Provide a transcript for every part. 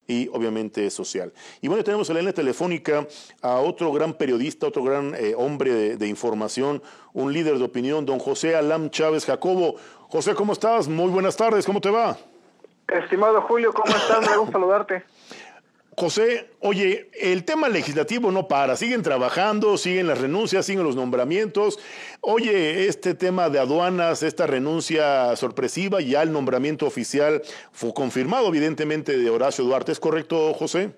y obviamente social. Y bueno, tenemos en la línea telefónica a otro gran periodista, otro gran hombre de información, un líder de opinión, don José Alam Chávez Jacobo. José, ¿cómo estás? Muy buenas tardes, ¿cómo te va? Estimado Julio, ¿cómo estás? Me da gusto saludarte. José, oye, el tema legislativo no para, siguen trabajando, siguen las renuncias, siguen los nombramientos. Oye, este tema de aduanas, esta renuncia sorpresiva, ya el nombramiento oficial fue confirmado, evidentemente, de Horacio Duarte. ¿Es correcto, José?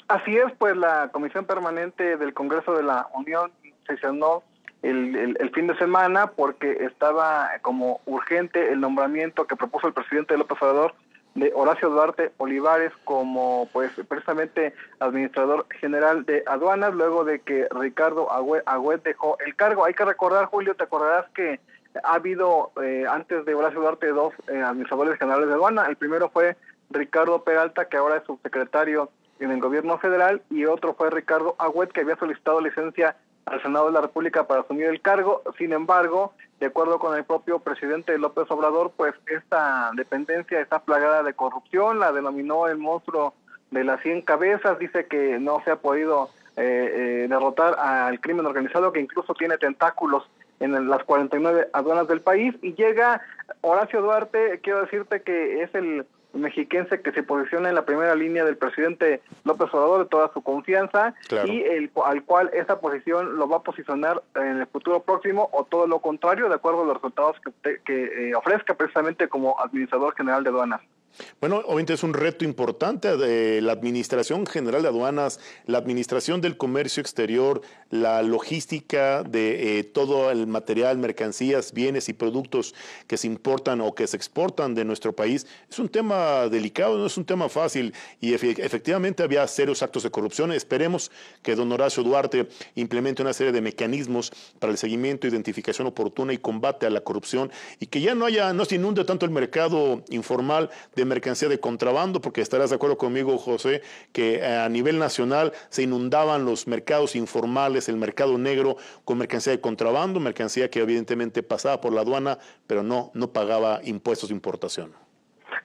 Así es, pues la Comisión Permanente del Congreso de la Unión sesionó el fin de semana porque estaba como urgente el nombramiento que propuso el presidente López Obrador de Horacio Duarte Olivares como pues precisamente administrador general de aduanas, luego de que Ricardo Agüed dejó el cargo. Hay que recordar, Julio, te acordarás que ha habido antes de Horacio Duarte dos administradores generales de aduana. El primero fue Ricardo Peralta, que ahora es subsecretario en el gobierno federal, y otro fue Ricardo Agüed, que había solicitado licencia al Senado de la República para asumir el cargo. Sin embargo, de acuerdo con el propio presidente López Obrador, pues esta dependencia está plagada de corrupción, la denominó el monstruo de las 100 cabezas, dice que no se ha podido derrotar al crimen organizado, que incluso tiene tentáculos en las 49 aduanas del país, y llega Horacio Duarte. Quiero decirte que es el mexiquense que se posiciona en la primera línea del presidente López Obrador, de toda su confianza, claro, y al cual esa posición lo va a posicionar en el futuro próximo, o todo lo contrario, de acuerdo a los resultados que ofrezca precisamente como administrador general de aduanas. Bueno, obviamente es un reto importante de la Administración General de Aduanas, la Administración del Comercio Exterior, la logística de todo el material, mercancías, bienes y productos que se importan o que se exportan de nuestro país. Es un tema delicado, no es un tema fácil, y efectivamente había serios actos de corrupción. Esperemos que don Horacio Duarte implemente una serie de mecanismos para el seguimiento, identificación oportuna y combate a la corrupción, y que ya no se inunde tanto el mercado informal de mercancía de contrabando, porque estarás de acuerdo conmigo, José, que a nivel nacional se inundaban los mercados informales, el mercado negro, con mercancía de contrabando, mercancía que evidentemente pasaba por la aduana, pero no pagaba impuestos de importación.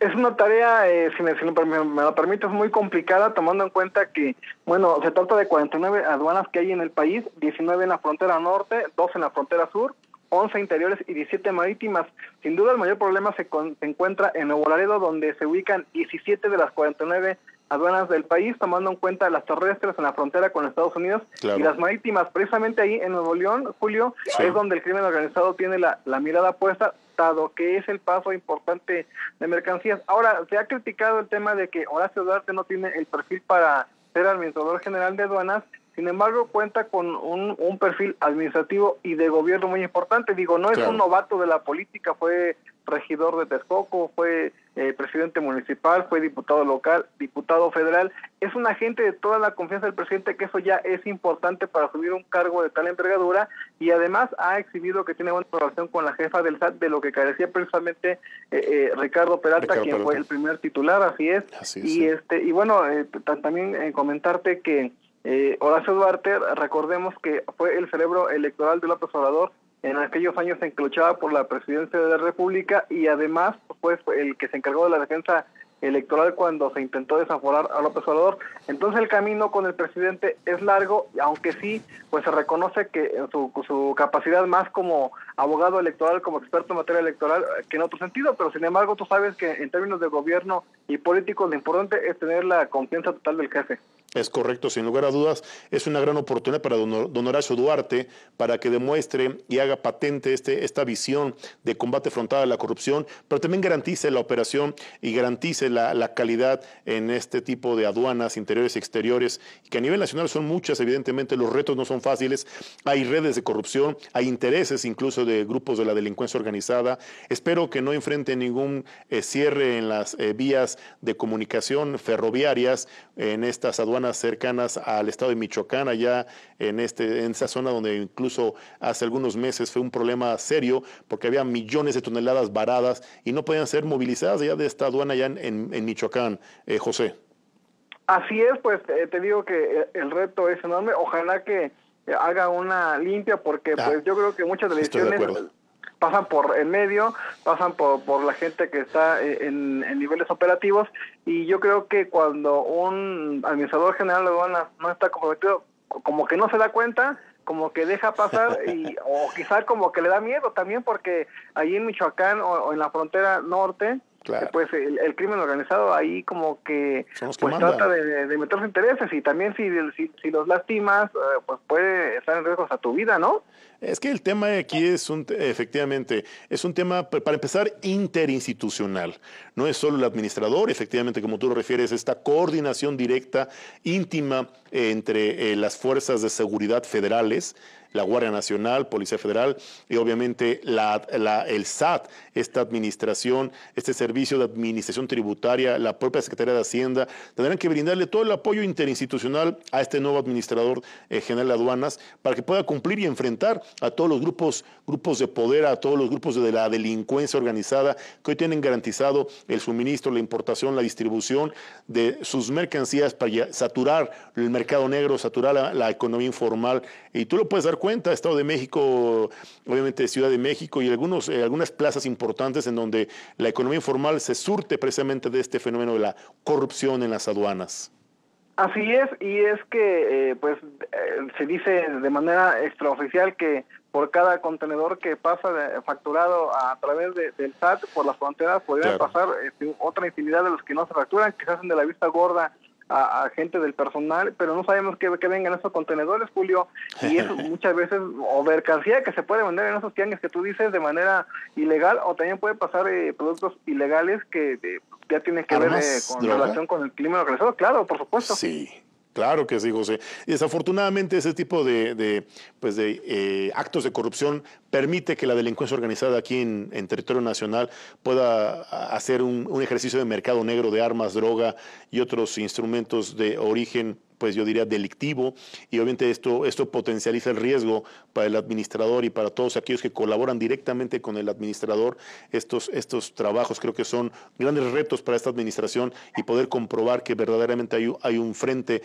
Es una tarea, si me lo permites, muy complicada, tomando en cuenta que, bueno, se trata de 49 aduanas que hay en el país, 19 en la frontera norte, 2 en la frontera sur, 11 interiores y 17 marítimas. Sin duda el mayor problema se encuentra en Nuevo Laredo, donde se ubican 17 de las 49 aduanas del país, tomando en cuenta las terrestres en la frontera con Estados Unidos, claro, y las marítimas. Precisamente ahí en Nuevo León, Julio, sí, es donde el crimen organizado tiene la mirada puesta, dado que es el paso importante de mercancías. Ahora, se ha criticado el tema de que Horacio Duarte no tiene el perfil para ser administrador general de aduanas. Sin embargo, cuenta con un perfil administrativo y de gobierno muy importante. Digo, no es claro, un novato de la política, fue regidor de Texcoco, fue presidente municipal, fue diputado local, diputado federal. Es un agente de toda la confianza del presidente, que eso ya es importante para asumir un cargo de tal envergadura, y además ha exhibido que tiene buena relación con la jefa del SAT, de lo que carecía precisamente Ricardo Peralta, quien fue el primer titular, así es. Y, sí, y bueno, también comentarte que Horacio Duarte, recordemos que fue el cerebro electoral de López Obrador en aquellos años en que luchaba por la presidencia de la República, y además fue el que se encargó de la defensa electoral cuando se intentó desaforar a López Obrador. Entonces el camino con el presidente es largo, aunque sí, pues se reconoce que su capacidad más como abogado electoral, como experto en materia electoral, que en otro sentido, pero sin embargo tú sabes que en términos de gobierno y políticos lo importante es tener la confianza total del jefe. Es correcto, sin lugar a dudas, es una gran oportunidad para don Horacio Duarte para que demuestre y haga patente esta visión de combate frontal a la corrupción, pero también garantice la operación y garantice la calidad en este tipo de aduanas interiores y exteriores, que a nivel nacional son muchas. Evidentemente los retos no son fáciles, hay redes de corrupción, hay intereses incluso de grupos de la delincuencia organizada. Espero que no enfrente ningún cierre en las vías de comunicación ferroviarias en estas aduanas cercanas al estado de Michoacán, allá en esa zona donde incluso hace algunos meses fue un problema serio porque había millones de toneladas varadas y no podían ser movilizadas allá de esta aduana allá en Michoacán, José. Así es, pues te digo que el reto es enorme. Ojalá que haga una limpia, porque pues yo creo que muchas decisiones pasan por el medio, pasan por la gente que está en niveles operativos, y yo creo que cuando un administrador general de aduanas no está comprometido, como que no se da cuenta, como que deja pasar, o quizá como que le da miedo también, porque ahí en Michoacán o en la frontera norte, Claro. pues el crimen organizado ahí como que Son los que pues mandan. trata de meter sus intereses, y también si los lastimas, pues puede estar en riesgo hasta tu vida, ¿no? Es que el tema aquí efectivamente, es un tema, para empezar, interinstitucional. No es solo el administrador, efectivamente, como tú lo refieres, esta coordinación directa, íntima, entre las fuerzas de seguridad federales, la Guardia Nacional, Policía Federal y obviamente el SAT, esta administración, este servicio de administración tributaria, la propia Secretaría de Hacienda, tendrán que brindarle todo el apoyo interinstitucional a este nuevo administrador general de aduanas para que pueda cumplir y enfrentar a todos los grupos de poder, a todos los grupos de la delincuencia organizada que hoy tienen garantizado el suministro, la importación, la distribución de sus mercancías para saturar el mercado negro, saturar la economía informal. Y tú lo puedes dar cuenta, Estado de México, obviamente Ciudad de México y algunas plazas importantes en donde la economía informal se surte precisamente de este fenómeno de la corrupción en las aduanas. Así es, y es que se dice de manera extraoficial que por cada contenedor que pasa facturado a través del SAT por las fronteras podrían pasar otra infinidad de los que no se facturan, que se hacen de la vista gorda a gente del personal, pero no sabemos qué vengan esos contenedores, Julio, y es muchas veces o mercancía que se puede vender en esos tianguis que tú dices de manera ilegal, o también puede pasar productos ilegales que ya tienen que ver con droga, relación con el crimen organizado, claro, por supuesto. Sí. Claro que sí, José. Y desafortunadamente ese tipo de actos de corrupción permite que la delincuencia organizada aquí en territorio nacional pueda hacer un ejercicio de mercado negro de armas, droga y otros instrumentos de origen, pues yo diría delictivo, y obviamente esto potencializa el riesgo para el administrador y para todos aquellos que colaboran directamente con el administrador. Estos trabajos creo que son grandes retos para esta administración, y poder comprobar que verdaderamente hay un frente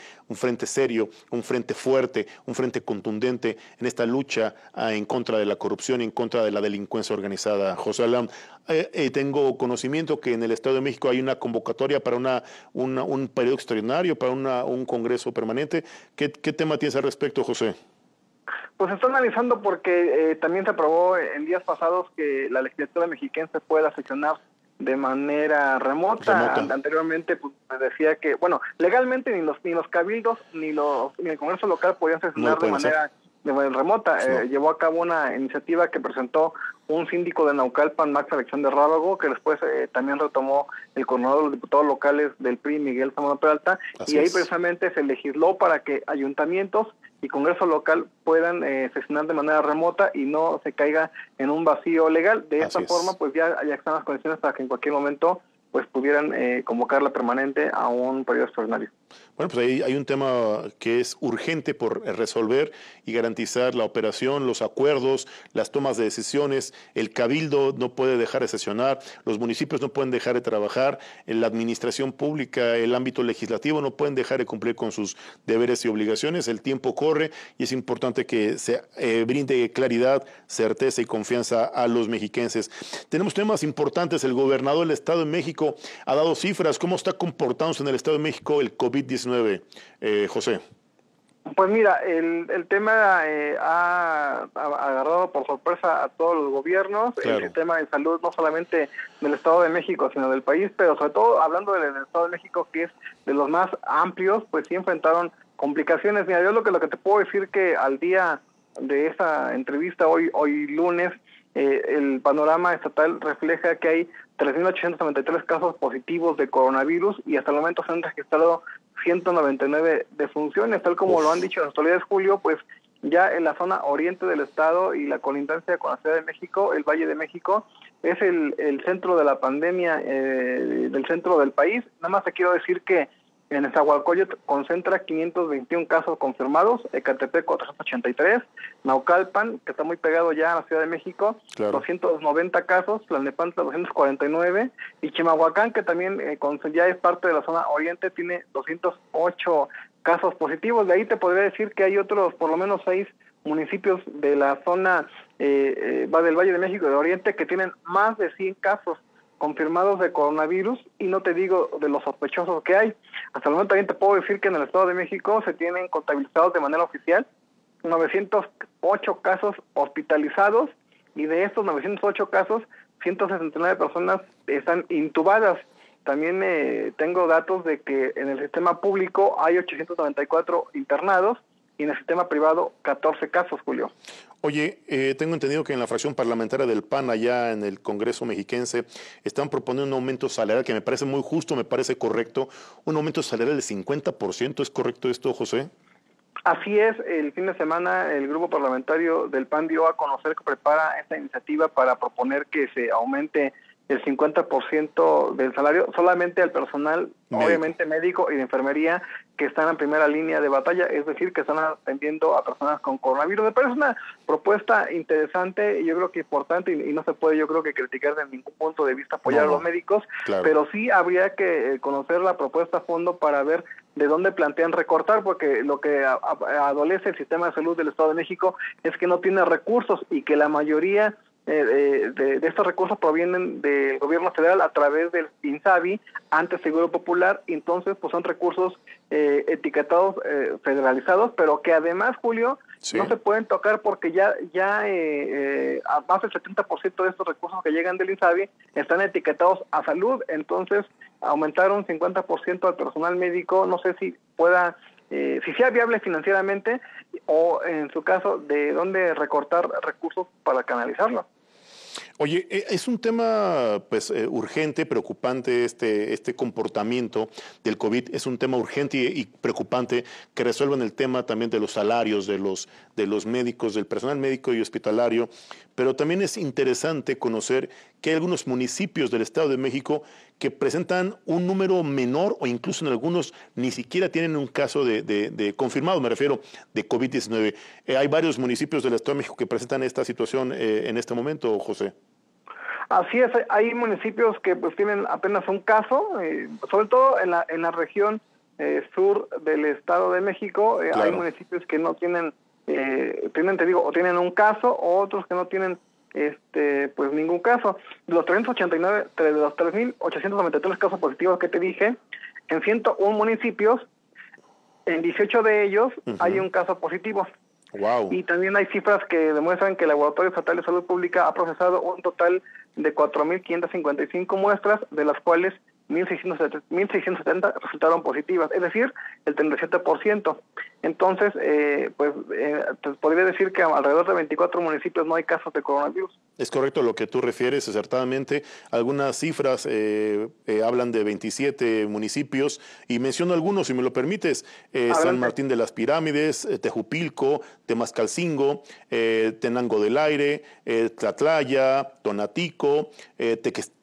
serio, un frente fuerte, un frente contundente en esta lucha en contra de la corrupción y en contra de la delincuencia organizada. José Alam, tengo conocimiento que en el Estado de México hay una convocatoria para un periodo extraordinario, para un congreso permanente. ¿Qué tema tienes al respecto, José? Pues se está analizando porque también se aprobó en días pasados que la legislatura mexiquense pueda sesionar de manera remota. Anteriormente pues decía que, bueno, legalmente ni los cabildos ni el Congreso local podían sesionar de manera remota. Llevó a cabo una iniciativa que presentó un síndico de Naucalpan, Max Alexander Rábago, que después también retomó el coordinador de los diputados locales del PRI, Miguel Zamora Peralta, y ahí precisamente se legisló para que ayuntamientos y Congreso local puedan sesionar de manera remota y no se caiga en un vacío legal. De esta forma, pues ya están las condiciones para que en cualquier momento pues pudieran convocarla permanente a un periodo extraordinario. Bueno, pues ahí hay un tema que es urgente por resolver y garantizar la operación, los acuerdos, las tomas de decisiones. El cabildo no puede dejar de sesionar, los municipios no pueden dejar de trabajar, la administración pública, el ámbito legislativo no pueden dejar de cumplir con sus deberes y obligaciones. El tiempo corre y es importante que se brinde claridad, certeza y confianza a los mexiquenses. Tenemos temas importantes. El gobernador del Estado de México ha dado cifras. ¿Cómo está comportándose en el Estado de México el COVID-19, José? Pues mira, el tema ha agarrado por sorpresa a todos los gobiernos. Claro. El sistema de salud no solamente del Estado de México, sino del país, pero sobre todo hablando del Estado de México, que es de los más amplios, pues sí enfrentaron complicaciones. Mira, yo lo que te puedo decir que al día de esa entrevista, hoy lunes, el panorama estatal refleja que hay 3.893 casos positivos de coronavirus y hasta el momento se han registrado 199 defunciones, tal como lo han dicho las autoridades, Julio. Pues ya en la zona oriente del estado y la colindancia con la Ciudad de México, el Valle de México, es el centro de la pandemia, del centro del país. Nada más te quiero decir que en Nezahualcóyotl concentra 521 casos confirmados, Ecatepec 483, Naucalpan, que está muy pegado ya a la Ciudad de México, 290 casos, Tlalnepantla 249, y Chimalhuacán, que también ya es parte de la zona oriente, tiene 208 casos positivos. De ahí te podría decir que hay otros, por lo menos 6 municipios de la zona va del Valle de México de Oriente que tienen más de 100 casos confirmados de coronavirus, y no te digo de los sospechosos que hay. Hasta el momento también te puedo decir que en el Estado de México se tienen contabilizados de manera oficial 908 casos hospitalizados, y de estos 908 casos, 169 personas están intubadas. También tengo datos de que en el sistema público hay 894 internados y en el sistema privado 14 casos, Julio. Oye, tengo entendido que en la fracción parlamentaria del PAN allá en el Congreso mexiquense están proponiendo un aumento salarial que me parece muy justo, me parece correcto, un aumento salarial del 50%, ¿es correcto esto, José? Así es, el fin de semana el grupo parlamentario del PAN dio a conocer que prepara esta iniciativa para proponer que se aumente el 50% del salario solamente al personal, obviamente médico y de enfermería, que están en primera línea de batalla, es decir, que están atendiendo a personas con coronavirus. Me parece una propuesta interesante y yo creo que importante, y no se puede, yo creo que criticar de ningún punto de vista apoyar a los médicos, claro, pero sí habría que conocer la propuesta a fondo para ver de dónde plantean recortar, porque lo que adolece el sistema de salud del Estado de México es que no tiene recursos y que la mayoría de estos recursos provienen del gobierno federal a través del INSABI, antes Seguro Popular. Entonces pues son recursos etiquetados federalizados, pero que además, Julio, sí, no se pueden tocar porque ya más del 70% de estos recursos que llegan del INSABI están etiquetados a salud. Entonces aumentaron un 50% al personal médico, no sé si pueda si sea viable financieramente, o en su caso, de dónde recortar recursos para canalizarlo. Oye, es un tema pues urgente, preocupante este comportamiento del COVID. Es un tema urgente y preocupante que resuelvan el tema también de los salarios de los médicos, del personal médico y hospitalario. Pero también es interesante conocer que hay algunos municipios del Estado de México que presentan un número menor o incluso en algunos ni siquiera tienen un caso de confirmado, me refiero, de COVID-19. Hay varios municipios del Estado de México que presentan esta situación en este momento, José. Así es, hay municipios que pues tienen apenas un caso, sobre todo en la región sur del Estado de México, claro, hay municipios que no tienen, tienen un caso, o otros que no tienen pues ningún caso. De los 3.893 casos positivos que te dije, en 101 municipios, en 18 de ellos hay un caso positivo. Wow. Y también hay cifras que demuestran que el Laboratorio Estatal de Salud Pública ha procesado un total de 4.555 muestras, de las cuales 1.670 resultaron positivas, es decir, el 37%. Entonces, te podría decir que alrededor de 24 municipios no hay casos de coronavirus. Es correcto lo que tú refieres, acertadamente. Algunas cifras hablan de 27 municipios, y menciono algunos, si me lo permites. San Martín de las Pirámides, Tejupilco, Temascalcingo, Tenango del Aire, Tlatlaya, Tonatico,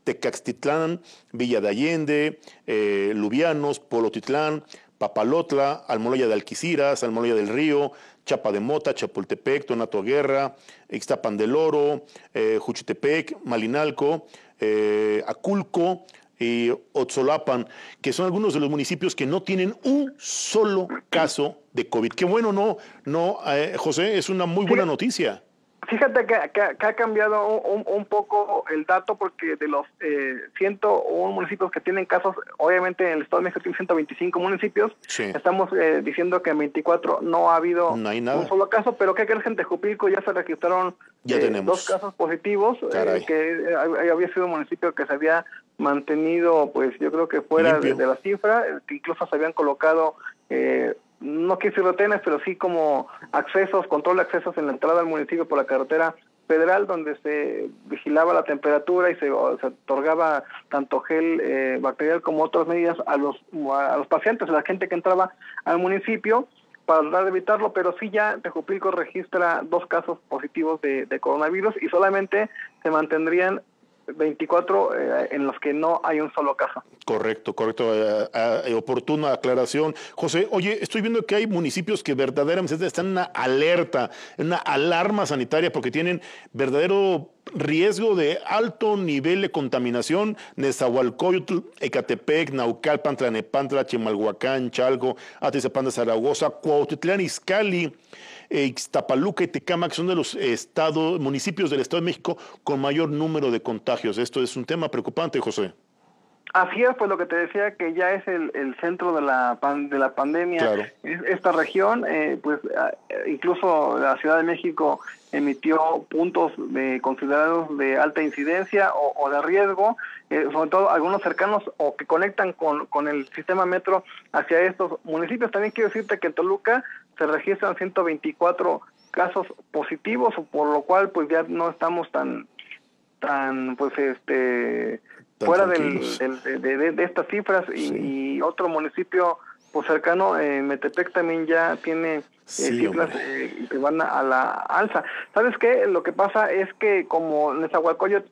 Tecaxtitlán, Villa de Allende, Lubianos, Polotitlán, Papalotla, Almoloya de Alquiciras, Almoloya del Río, Chapa de Mota, Chapultepec, Tonato Guerra, Ixtapan del Oro, Juchitepec, Malinalco, Aculco y Otzolapan, que son algunos de los municipios que no tienen un solo caso de COVID. Qué bueno, José, es una muy buena noticia. Fíjate que ha cambiado un poco el dato, porque de los 101 municipios que tienen casos, obviamente en el Estado de México tiene 125 municipios, sí, estamos diciendo que en 24 no ha habido un solo caso, pero ¿qué crees? En Tejupilco ya se registraron 2 casos positivos, que había sido un municipio que se había mantenido, pues yo creo que fuera de la cifra, que incluso se habían colocado no quiero decir retenes, pero sí como control de accesos en la entrada al municipio por la carretera federal, donde se vigilaba la temperatura y se otorgaba tanto gel bacterial como otras medidas a los pacientes, a la gente que entraba al municipio, para tratar de evitarlo. Pero sí, ya Tejupilco registra 2 casos positivos de coronavirus, y solamente se mantendrían 24 en los que no hay un solo caso. Correcto. Oportuna aclaración. José, oye, estoy viendo que hay municipios que verdaderamente están en una alerta, en una alarma sanitaria, porque tienen verdadero riesgo de alto nivel de contaminación, Nezahualcóyotl, Ecatepec, Naucalpan, Tlanepantla, Chimalhuacán, Chalco, Atizapán de Zaragoza, Cuautitlán Izcalli, Ixtapaluca y Tecámac son de los municipios del Estado de México con mayor número de contagios. Esto es un tema preocupante, José. Así es, pues lo que te decía, que ya es el centro de la pandemia. Claro. Esta región, incluso la Ciudad de México emitió puntos considerados de alta incidencia o de riesgo, sobre todo algunos cercanos o que conectan con el sistema metro hacia estos municipios. También quiero decirte que en Toluca se registran 124 casos positivos, por lo cual pues ya no estamos tan fuera de estas cifras. Sí. Y otro municipio pues cercano, Metepec, también ya tiene cifras que van a la alza. ¿Sabes qué? Lo que pasa es que como Nezahualcóyotl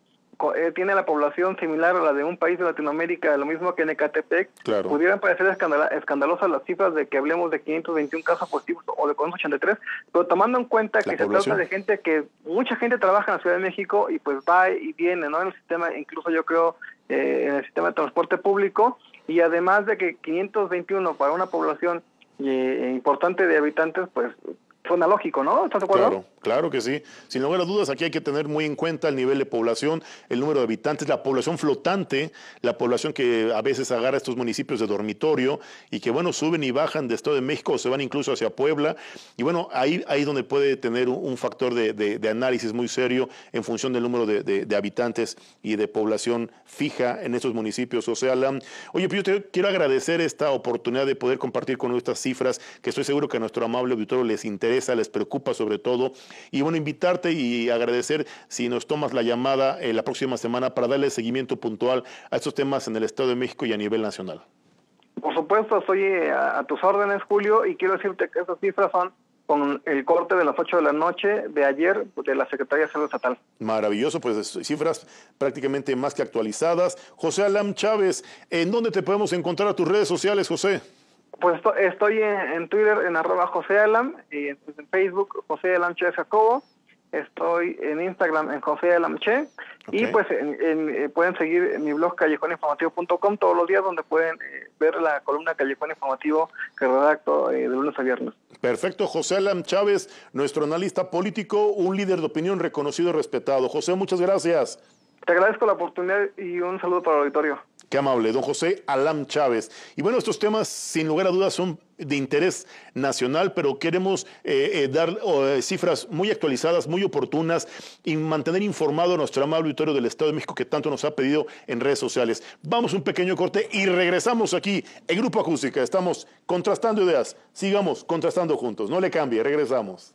tiene la población similar a la de un país de Latinoamérica, lo mismo que en Ecatepec, claro, pudieran parecer escandalosas las cifras de que hablemos de 521 casos positivos o de 483, pero tomando en cuenta que se trata de gente que, mucha gente trabaja en la Ciudad de México y pues va y viene, ¿no? En el sistema, incluso yo creo, en el sistema de transporte público, y además de que 521 para una población importante de habitantes, pues suena lógico, ¿no? ¿Estás de acuerdo? Claro que sí. Sin lugar a dudas, aquí hay que tener muy en cuenta el nivel de población, el número de habitantes, la población flotante, la población que a veces agarra estos municipios de dormitorio y que, bueno, suben y bajan de Estado de México o se van incluso hacia Puebla. Y bueno, ahí donde puede tener un factor de análisis muy serio en función del número de habitantes y de población fija en estos municipios. O sea, oye, pues yo te quiero agradecer esta oportunidad de poder compartir con estas cifras que estoy seguro que a nuestro amable auditorio les interesa, les preocupa sobre todo. Y bueno, invitarte y agradecer si nos tomas la llamada la próxima semana para darle seguimiento puntual a estos temas en el Estado de México y a nivel nacional. Por supuesto, estoy a tus órdenes, Julio, y quiero decirte que esas cifras son con el corte de las 8 de la noche de ayer de la Secretaría de Salud Estatal. Maravilloso, pues cifras prácticamente más que actualizadas. José Alam Chávez, ¿en dónde te podemos encontrar a tus redes sociales, José? Pues estoy en Twitter en @JoséAlam, y en Facebook José Alam Chávez Jacobo, estoy en Instagram en José Alam Che, okay. Y pues pueden seguir en mi blog callejoninformativo.com todos los días, donde pueden ver la columna Callejón Informativo que redacto de lunes a viernes. Perfecto, José Alam Chávez, nuestro analista político, un líder de opinión reconocido y respetado. José, muchas gracias. Te agradezco la oportunidad y un saludo para el auditorio. Qué amable, don José Alam Chávez. Y bueno, estos temas sin lugar a dudas son de interés nacional, pero queremos dar cifras muy actualizadas, muy oportunas y mantener informado a nuestro amable auditorio del Estado de México que tanto nos ha pedido en redes sociales. Vamos a un pequeño corte y regresamos aquí en Grupo Acústica. Estamos contrastando ideas, sigamos contrastando juntos. No le cambie, regresamos.